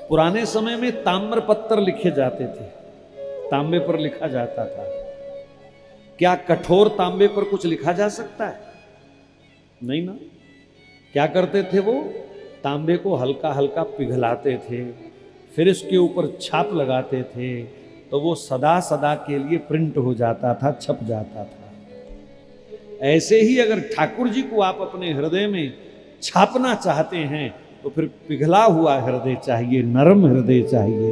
पुराने समय में ताम्र पत्थर लिखे जाते थे, तांबे पर लिखा जाता था। क्या कठोर तांबे पर कुछ लिखा जा सकता है? नहीं ना। क्या करते थे वो? तांबे को हल्का हल्का पिघलाते थे, फिर इसके ऊपर छाप लगाते थे, तो वो सदा सदा के लिए प्रिंट हो जाता था, छप जाता था। ऐसे ही अगर ठाकुर जी को आप अपने हृदय में छापना चाहते हैं तो फिर पिघला हुआ हृदय चाहिए, नरम हृदय चाहिए,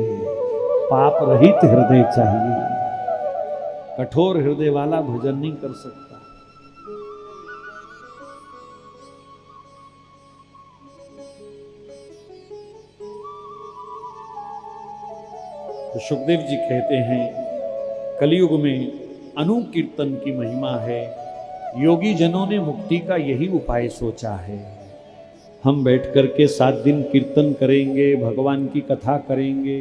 पाप रहित हृदय चाहिए। कठोर हृदय वाला भजन नहीं कर सकता। तो सुखदेव जी कहते हैं, कलयुग में अनुकीर्तन की महिमा है। योगी जनों ने मुक्ति का यही उपाय सोचा है। हम बैठ करके 7 दिन कीर्तन करेंगे, भगवान की कथा करेंगे,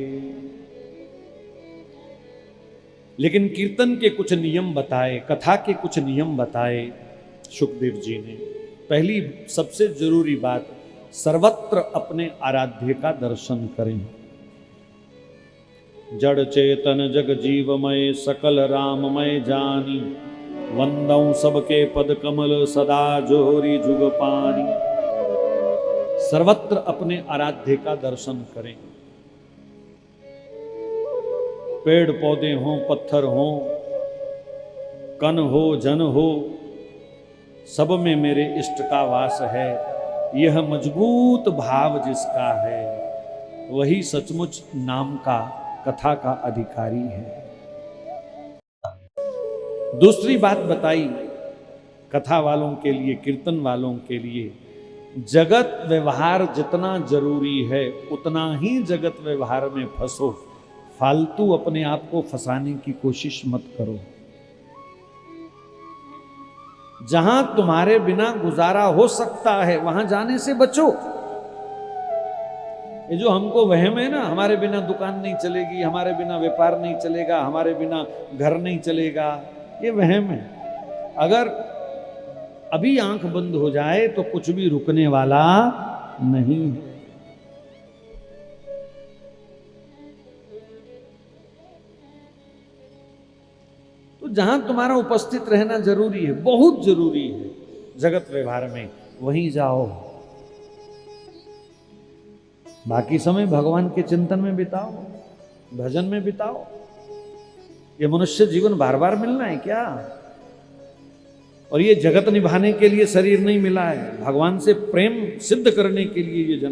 लेकिन कीर्तन के कुछ नियम बताए, कथा के कुछ नियम बताए सुखदेव जी ने। पहली सबसे जरूरी बात, सर्वत्र अपने आराध्य का दर्शन करें। जड़ चेतन जग जीवमय सकल राममय जानी, वंदऊ सबके पद कमल सदा जोरी जुग पानी। सर्वत्र अपने आराध्य का दर्शन करें। पेड़ पौधे हों, पत्थर हों, कन हो, जन हो, सब में मेरे इष्ट का वास है। यह मजबूत भाव जिसका है, वही सचमुच नाम का, कथा का अधिकारी है। दूसरी बात बताई कथा वालों के लिए, कीर्तन वालों के लिए, जगत व्यवहार जितना जरूरी है उतना ही जगत व्यवहार में फंसो। फालतू अपने आप को फंसाने की कोशिश मत करो। जहां तुम्हारे बिना गुजारा हो सकता है वहां जाने से बचो। ये जो हमको वहम है ना, हमारे बिना दुकान नहीं चलेगी, हमारे बिना व्यापार नहीं चलेगा, हमारे बिना घर नहीं चलेगा, ये वहम है। अगर अभी आंख बंद हो जाए तो कुछ भी रुकने वाला नहीं है। तो जहां तुम्हारा उपस्थित रहना जरूरी है, बहुत जरूरी है जगत व्यवहार में, वहीं जाओ। बाकी समय भगवान के चिंतन में बिताओ, भजन में बिताओ। ये मनुष्य जीवन बार बार मिलना है क्या? और ये जगत निभाने के लिए शरीर नहीं मिला है, भगवान से प्रेम सिद्ध करने के लिए ये जन्म